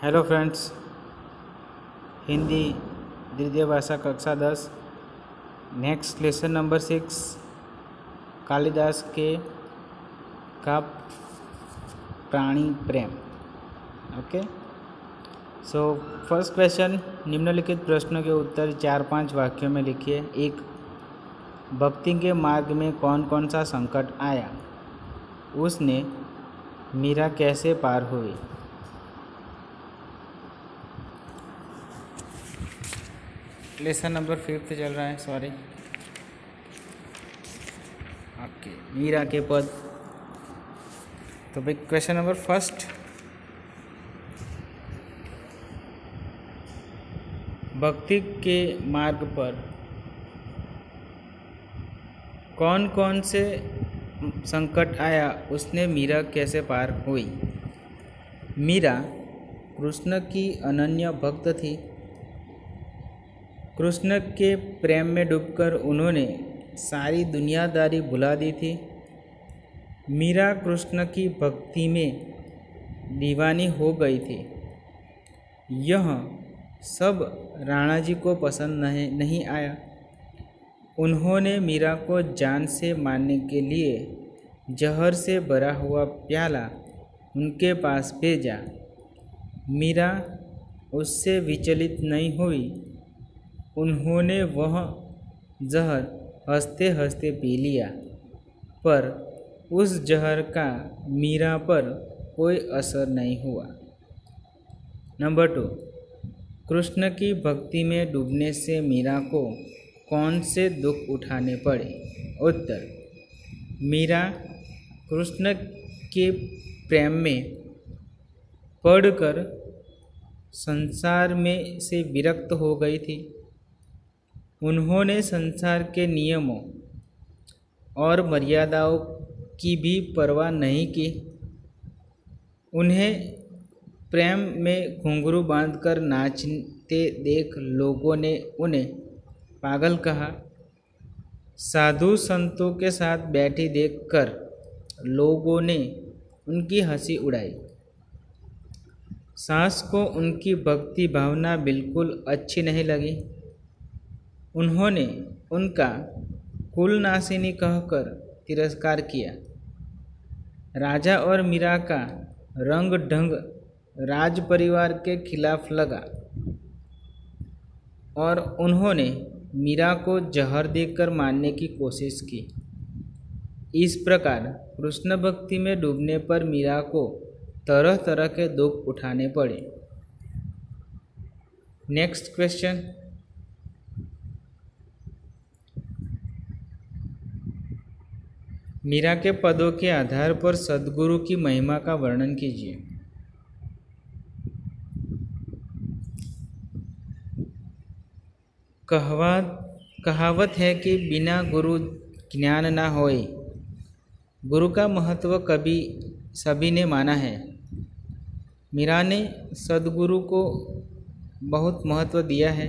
Hello friends, Hindi द्वितीय भाषा कक्षा 10 नेक्स्ट लेसन नंबर 6 कालिदास के का प्राणी प्रेम। ओके, सो फर्स्ट क्वेश्चन, निम्नलिखित प्रश्नों के उत्तर 4-5 वाक्यों में लिखिए। 1, भक्ति के मार्ग में कौन कौन सा संकट आया, उसने मीरा कैसे पार हुई। लेसन नंबर 5 चल रहा है, सॉरी। ओके, मीरा के पद। तो भाई क्वेश्चन नंबर फर्स्ट, भक्ति के मार्ग पर कौन कौन से संकट आया, उसने मीरा कैसे पार हुई। मीरा कृष्ण की अनन्य भक्त थी। कृष्ण के प्रेम में डूबकर उन्होंने सारी दुनियादारी भुला दी थी। मीरा कृष्ण की भक्ति में दीवानी हो गई थी। यह सब राणा जी को पसंद नहीं आया। उन्होंने मीरा को जान से मारने के लिए जहर से भरा हुआ प्याला उनके पास भेजा। मीरा उससे विचलित नहीं हुई। उन्होंने वह जहर हंसते हंसते पी लिया, पर उस जहर का मीरा पर कोई असर नहीं हुआ। नंबर 2, कृष्ण की भक्ति में डूबने से मीरा को कौन से दुख उठाने पड़े। उत्तर, मीरा कृष्ण के प्रेम में पड़कर संसार में से विरक्त हो गई थी। उन्होंने संसार के नियमों और मर्यादाओं की भी परवाह नहीं की। उन्हें प्रेम में घुंघरू बांधकर नाचते देख लोगों ने उन्हें पागल कहा। साधु संतों के साथ बैठी देखकर लोगों ने उनकी हंसी उड़ाई। सास को उनकी भक्ति भावना बिल्कुल अच्छी नहीं लगी। उन्होंने उनका कुलनाशिनी कहकर तिरस्कार किया। राजा और मीरा का रंग ढंग राज परिवार के खिलाफ लगा और उन्होंने मीरा को जहर देकर मारने की कोशिश की। इस प्रकार कृष्ण भक्ति में डूबने पर मीरा को तरह तरह के दुख उठाने पड़े। नेक्स्ट क्वेश्चन, मीरा के पदों के आधार पर सद्गुरु की महिमा का वर्णन कीजिए। कहावत है कि बिना गुरु ज्ञान ना होए। गुरु का महत्व कभी सभी ने माना है। मीरा ने सद्गुरु को बहुत महत्व दिया है।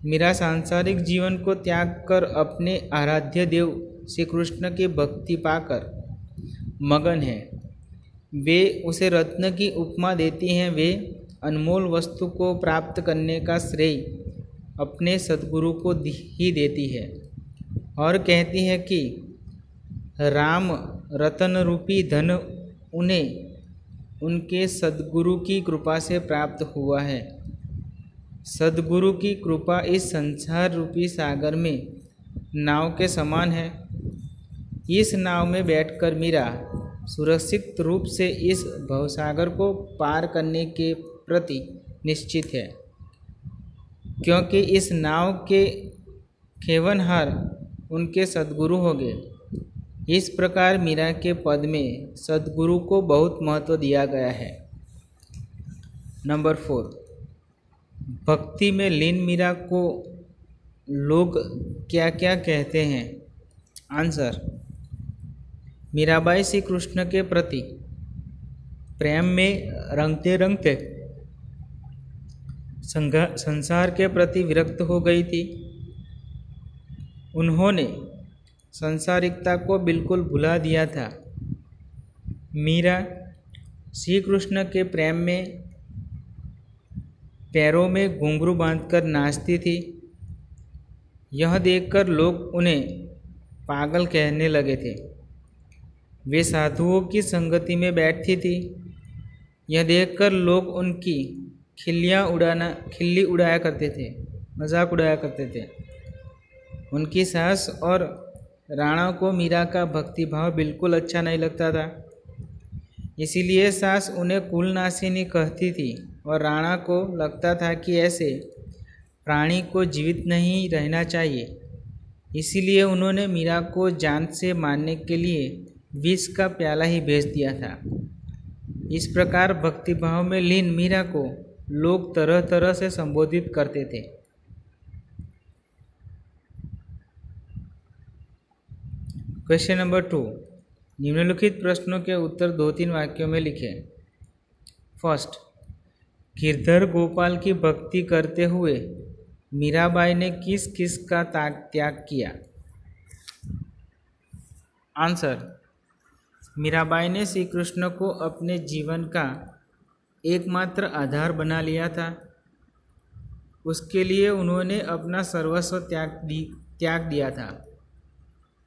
मीरा सांसारिक जीवन को त्याग कर अपने आराध्य देव श्री कृष्ण की भक्ति पाकर मगन है। वे उसे रत्न की उपमा देती हैं। वे अनमोल वस्तु को प्राप्त करने का श्रेय अपने सद्गुरु को ही देती है और कहती है कि राम रतन रूपी धन उन्हें उनके सद्गुरु की कृपा से प्राप्त हुआ है। सद्गुरु की कृपा इस संसार रूपी सागर में नाव के समान है। इस नाव में बैठकर मीरा सुरक्षित रूप से इस भवसागर को पार करने के प्रति निश्चित है, क्योंकि इस नाव के खेवनहार उनके सद्गुरु हो गए। इस प्रकार मीरा के पद में सद्गुरु को बहुत महत्व दिया गया है। नंबर 4, भक्ति में लीन मीरा को लोग क्या क्या कहते हैं। आंसर, मीराबाई श्री कृष्ण के प्रति प्रेम में रंगते रंगते संसार के प्रति विरक्त हो गई थी। उन्होंने सांसारिकता को बिल्कुल भुला दिया था। मीरा श्री कृष्ण के प्रेम में पैरों में घुंघरू बांधकर नाचती थी। यह देखकर लोग उन्हें पागल कहने लगे थे। वे साधुओं की संगति में बैठती थी। यह देखकर लोग उनकी खिल्ली उड़ाया करते थे, मजाक उड़ाया करते थे। उनकी सास और राणा को मीरा का भक्तिभाव बिल्कुल अच्छा नहीं लगता था। इसीलिए सास उन्हें कुलनाशिनी कहती थी और राणा को लगता था कि ऐसे प्राणी को जीवित नहीं रहना चाहिए। इसीलिए उन्होंने मीरा को जान से मारने के लिए विष का प्याला ही भेज दिया था। इस प्रकार भक्तिभाव में लीन मीरा को लोग तरह तरह से संबोधित करते थे। क्वेश्चन नंबर 2, निम्नलिखित प्रश्नों के उत्तर 2-3 वाक्यों में लिखें। फर्स्ट, गिरधर गोपाल की भक्ति करते हुए मीराबाई ने किस किस का त्याग किया? आंसर, मीराबाई ने श्री कृष्ण को अपने जीवन का एकमात्र आधार बना लिया था। उसके लिए उन्होंने अपना सर्वस्व त्याग दिया था।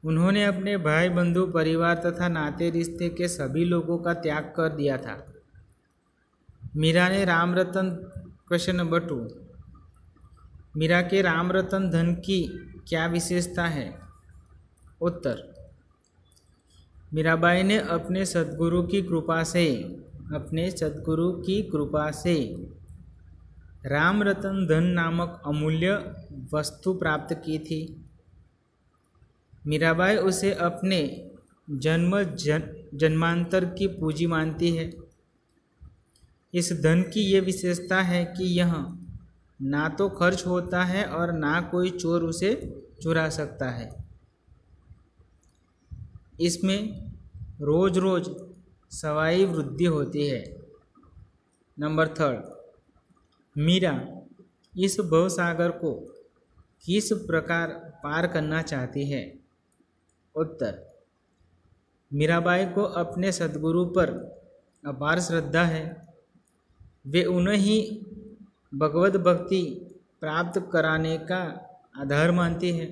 उन्होंने अपने भाई बंधु परिवार तथा नाते रिश्ते के सभी लोगों का त्याग कर दिया था। मीरा ने राम रतन। क्वेश्चन नंबर 2, मीरा के राम रतन धन की क्या विशेषता है? उत्तर, मीराबाई ने अपने सद्गुरु की कृपा से राम रतन धन नामक अमूल्य वस्तु प्राप्त की थी। मीराबाई उसे अपने जन्मांतर की पूंजी मानती है। इस धन की ये विशेषता है कि यह ना तो खर्च होता है और ना कोई चोर उसे चुरा सकता है। इसमें रोज रोज सवाई वृद्धि होती है। नंबर 3, मीरा इस भवसागर को किस प्रकार पार करना चाहती है? उत्तर, मीराबाई को अपने सद्गुरु पर अपार श्रद्धा है। वे उन्हें ही भगवत भक्ति प्राप्त कराने का आधार मानती है।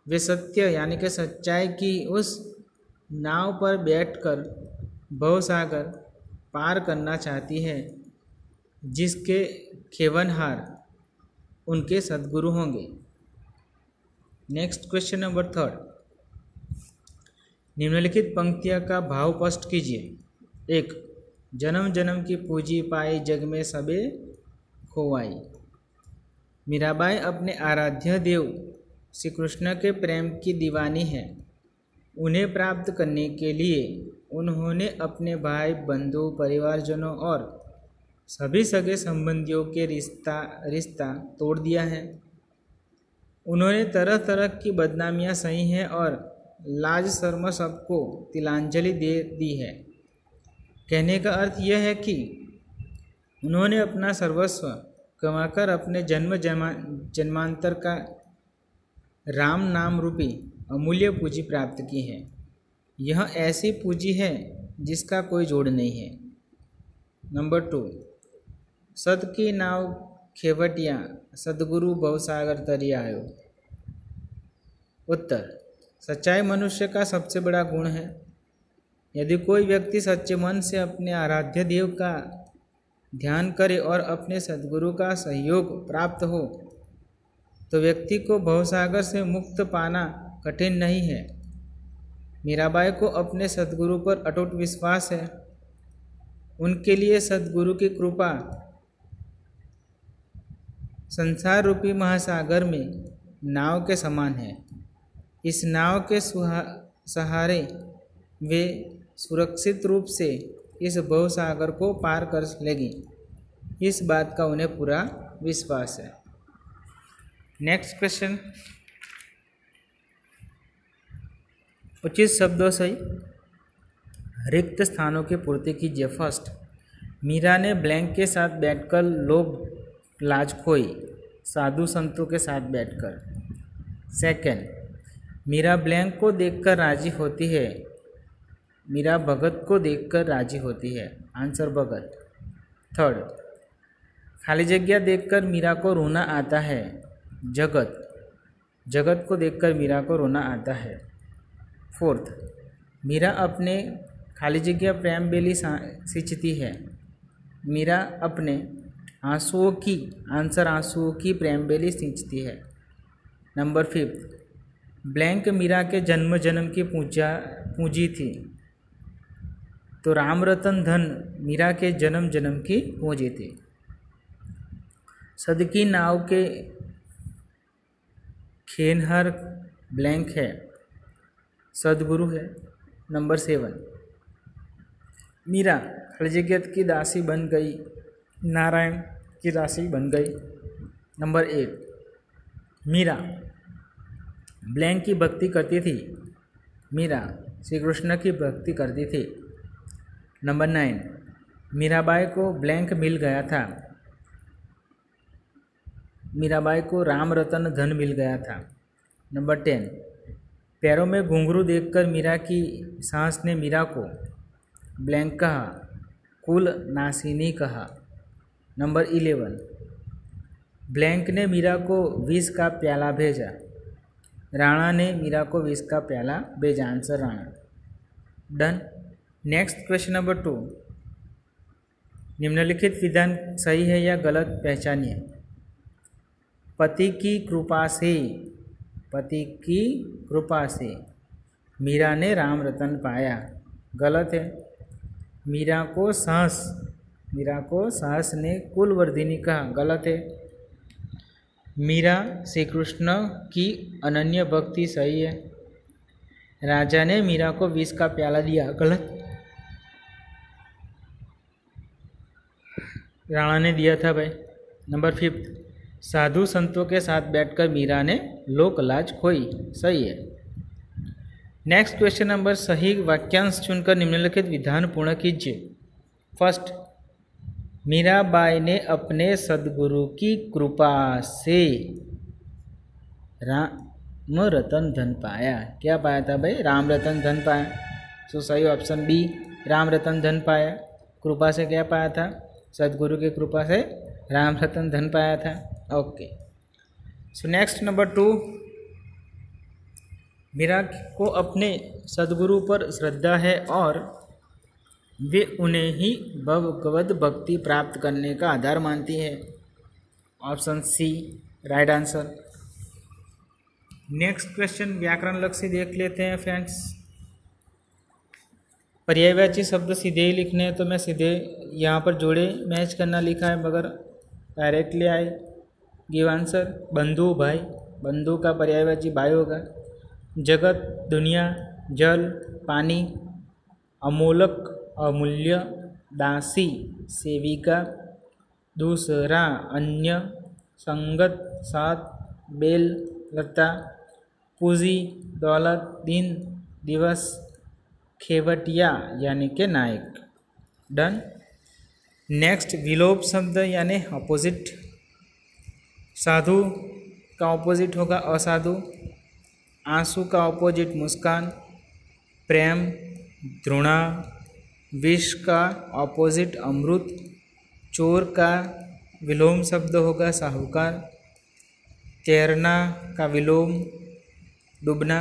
वे सत्य यानी कि सच्चाई की उस नाव पर बैठकर भवसागर पार करना चाहती है जिसके खेवनहार उनके सद्गुरु होंगे। नेक्स्ट क्वेश्चन नंबर 3, निम्नलिखित पंक्तियों का भाव स्पष्ट कीजिए। 1, जन्म जन्म की पूंजी पाई जग में सबे खोवाई। मीराबाई अपने आराध्य देव श्री कृष्ण के प्रेम की दीवानी है। उन्हें प्राप्त करने के लिए उन्होंने अपने भाई बंधु परिवारजनों और सभी सगे संबंधियों के रिश्ता तोड़ दिया है। उन्होंने तरह तरह की बदनामियां सही हैं और लाज शर्म सबको तिलांजलि दे दी है। कहने का अर्थ यह है कि उन्होंने अपना सर्वस्व कमाकर अपने जन्मांतर का राम नाम रूपी अमूल्य पूंजी प्राप्त की है। यह ऐसी पूंजी है जिसका कोई जोड़ नहीं है। नंबर 2, सत की नाव खेवटिया सदगुरु भवसागर तरी आयो। उत्तर, सच्चाई मनुष्य का सबसे बड़ा गुण है। यदि कोई व्यक्ति सच्चे मन से अपने आराध्य देव का ध्यान करे और अपने सद्गुरु का सहयोग प्राप्त हो तो व्यक्ति को भवसागर से मुक्त पाना कठिन नहीं है। मीराबाई को अपने सद्गुरु पर अटूट विश्वास है। उनके लिए सद्गुरु की कृपा संसार रूपी महासागर में नाव के समान है। इस नाव के सहारे वे सुरक्षित रूप से इस भवसागर को पार कर लेगी। इस बात का उन्हें पूरा विश्वास है। नेक्स्ट क्वेश्चन, उचित शब्दों से रिक्त स्थानों की पूर्ति कीजिए। फर्स्ट, मीरा ने ब्लैंक के साथ बैठकर लोभ लाज खोई साधु संतों के साथ बैठकर। सेकंड, मीरा ब्लैंक को देखकर राजी होती है। मीरा भगत को देखकर राजी होती है। आंसर भगत। थर्ड, खाली जगह देखकर मीरा को रोना आता है। जगत, जगत को देखकर मीरा को रोना आता है। फोर्थ, मीरा अपने खाली जगह प्रेम बेली सींचती है। मीरा अपने आंसुओं की आंसुओं की प्रेम बेली सींचती है। नंबर फिफ्थ, ब्लैंक मीरा के जन्म जन्म की पूंजी थी। तो राम रतन धन मीरा के जन्म जन्म की पूंजी थी। सद की नाव के खेनहर ब्लैंक है, सदगुरु है। नंबर 7, मीरा हरजगत की दासी बन गई, नारायण की दासी बन गई। नंबर 8, मीरा ब्लैंक की भक्ति करती थी। मीरा श्री कृष्ण की भक्ति करती थी। नंबर 9, मीराबाई को ब्लैंक मिल गया था। मीराबाई को राम रतन धन मिल गया था। नंबर 10, पैरों में घुंघरू देखकर मीरा की सास ने मीरा को ब्लैंक कहा, कुल नासिनी कहा। नंबर 11, ब्लैंक ने मीरा को विष का प्याला भेजा। राणा ने मीरा को विष का प्याला भेजा। Answer Rana. Done. Next question number 2, निम्नलिखित विधान सही है या गलत पहचानिए। पति की कृपा से मीरा ने राम रतन पाया। गलत है। मीरा को सास ने कुलवर्धिनी कहा। गलत है। मीरा श्री कृष्ण की अनन्य भक्ति सही है। राजा ने मीरा को विष का प्याला दिया। गलत। राणा ने दिया था भाई। नंबर 5, साधु संतों के साथ बैठकर मीरा ने लोक लाज खोई। सही है। नेक्स्ट क्वेश्चन नंबर, सही वाक्यांश चुनकर निम्नलिखित विधान पूर्ण कीजिए। फर्स्ट, मीराबाई ने अपने सदगुरु की कृपा से राम रतन धन पाया। क्या पाया था भाई? राम रतन धन पाया। तो सही ऑप्शन बी, राम रतन धन पाया। कृपा से क्या पाया था? सदगुरु की कृपा से राम रतन धन पाया था। Okay. So next number 2, Meera को अपने सदगुरु पर श्रद्धा है और वे उन्हें ही भगवद भक्ति प्राप्त करने का आधार मानती है। Option C right answer. Next question व्याकरण लक्ष्य देख लेते हैं फ्रेंड्स। पर्यायवाची शब्द सीधे ही लिखने हैं तो मैं सीधे यहाँ पर जोड़े मैच करना लिखा है, मगर डायरेक्टली आए गिव आंसर। बंधु भाई, बंधु का पर्यायवाची भाई होगा। जगत दुनिया, जल पानी, अमोलक अमूल्य, दासी सेविका, दूसरा अन्य, संगत साथ, बेल लता, पूंजी दौलत, दिन दिवस, खेवटिया यानी के नायक। डन। नेक्स्ट विलोप शब्द यानी अपोजिट। साधु का ऑपोजिट होगा असाधु। आंसू का ऑपोजिट मुस्कान, प्रेम द्रोणा। विष का ऑपोजिट अमृत। चोर का विलोम शब्द होगा साहूकार। तैरना का विलोम डूबना।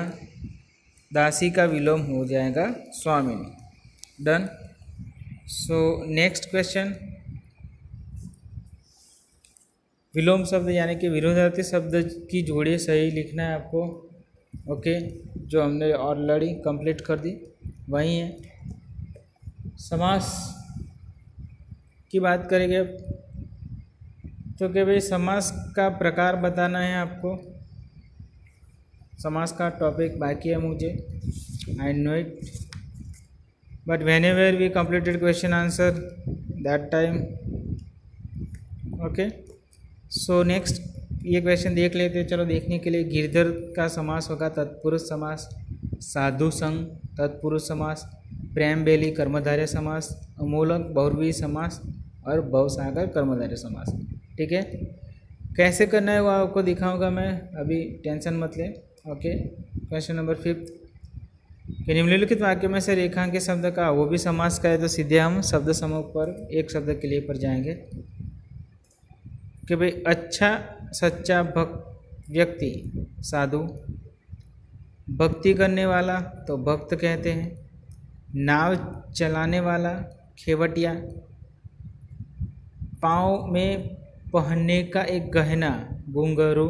दासी का विलोम हो जाएगा स्वामिनी। डन। सो नेक्स्ट क्वेश्चन, विलोम शब्द यानी कि विरोधार्थी शब्द की जोड़ी सही लिखना है आपको। ओके, जो हमने ऑलरेडी कंप्लीट कर दी वही है। समास की बात करेंगे तो क्या भाई समास का प्रकार बताना है आपको। समास का टॉपिक बाकी है मुझे, I know it, but whenever we completed question answer that time. Okay, so next ये क्वेश्चन देख लेते हैं। चलो देखने के लिए, गिरधर का समास होगा तत्पुरुष समास, साधु संग तत्पुरुष समास, प्रेम बेली कर्मधारय समास, अमूलक बहुव्रीहि समास और भवसागर कर्मधारय समास। ठीक है, कैसे करना है वो आपको दिखाऊंगा मैं, अभी टेंशन मत ले। ओके, क्वेश्चन नंबर 5, कि निम्नलिखित वाक्य में से रेखांकित शब्द का वो भी समास का है, तो सीधे हम शब्द समूह पर एक शब्द के लिए पर जाएंगे। कि भाई अच्छा सच्चा भक्त व्यक्ति साधु, भक्ति करने वाला तो भक्त कहते हैं, नाव चलाने वाला खेवटिया, पाँव में पहनने का एक गहना घुंघरू,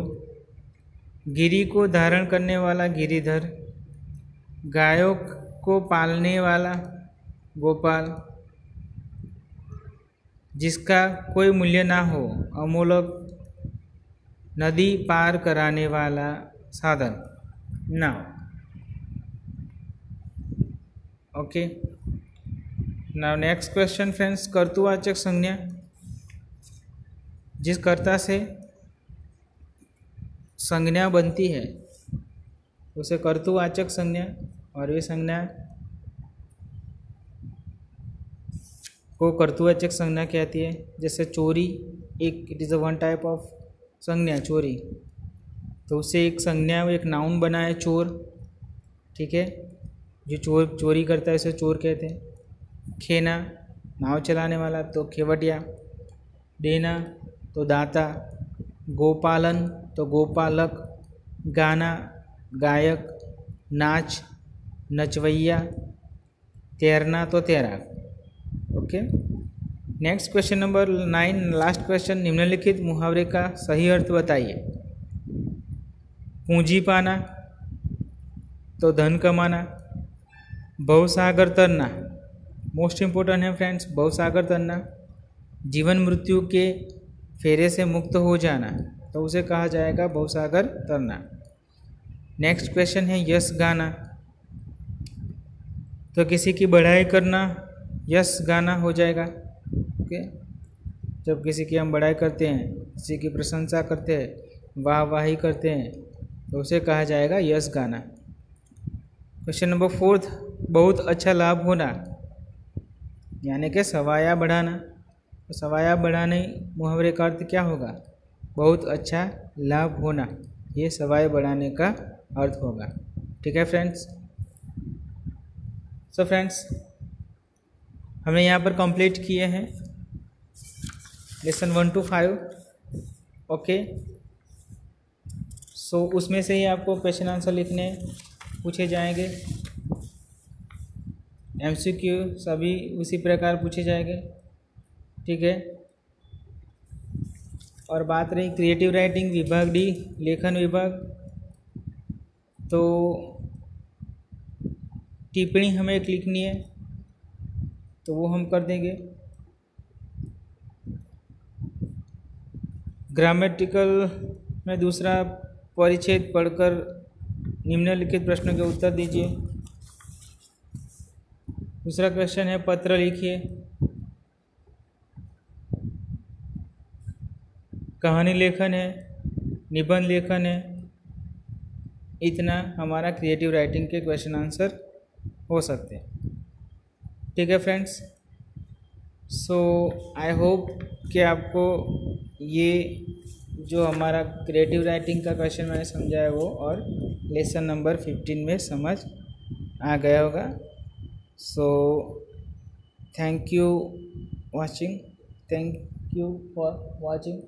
गिरी को धारण करने वाला गिरिधर, गायों को पालने वाला गोपाल, जिसका कोई मूल्य ना हो अमूलक, नदी पार कराने वाला साधन नाव। Okay, now next question friends, कर्तृवाचक संज्ञा, जिस कर्ता से संज्ञा बनती है उसे कर्तृवाचक संज्ञा, और ये संज्ञा को कर्तृवाचक संज्ञा कहती है। जैसे चोरी, एक it is a one type of संज्ञा चोरी, तो उससे एक संज्ञा एक नाउन बना है चोर, ठीक है, जो चोरी करता है उसे चोर कहते हैं। खेना नाव चलाने वाला तो खेवटिया, देना तो दाता, गोपालन तो गोपालक, गाना गायक, नाच नचवैया, तैरना तो तैराक। Okay, next question number 9, last question, निम्नलिखित मुहावरे का सही अर्थ बताइए। पूंजी पाना तो धन कमाना, भवसागर तरना, मोस्ट इम्पोर्टेंट है फ्रेंड्स, भवसागर तरना, जीवन मृत्यु के फेरे से मुक्त हो जाना, तो उसे कहा जाएगा भवसागर तरना। नेक्स्ट क्वेश्चन है यश गाना, तो किसी की बढ़ाई करना यश गाना हो जाएगा। ओके, जब किसी की हम बढ़ाई करते हैं, किसी की प्रशंसा करते हैं, वाहवाही करते हैं, तो उसे कहा जाएगा यश गाना। क्वेश्चन नंबर 4, बहुत अच्छा लाभ होना, यानी कि सवाया बढ़ाना, तो सवाया बढ़ाने मुहावरे का अर्थ क्या होगा? बहुत अच्छा लाभ होना, ये सवाया बढ़ाने का अर्थ होगा। ठीक है फ्रेंड्स, सो फ्रेंड्स हमने यहाँ पर कंप्लीट किए हैं लेसन 1 to 5। ओके, सो उसमें से ही आपको क्वेश्चन आंसर लिखने पूछे जाएंगे, MCQ सभी उसी प्रकार पूछे जाएंगे। ठीक है, और बात रही क्रिएटिव राइटिंग विभाग डी, लेखन विभाग, तो टिप्पणी हमें एक लिखनी है, तो वो हम कर देंगे। ग्रामेटिकल में दूसरा परिच्छेद पढ़कर निम्नलिखित प्रश्नों के उत्तर दीजिए। दूसरा क्वेश्चन है पत्र लिखिए, कहानी लेखन है, निबंध लेखन है। इतना हमारा क्रिएटिव राइटिंग के क्वेश्चन आंसर हो सकते हैं। ठीक है फ्रेंड्स, सो आई होप कि आपको ये जो हमारा क्रिएटिव राइटिंग का क्वेश्चन मैंने समझाया वो और लेसन नंबर 15 में समझ आ गया होगा। So thank you watching, thank you for watching.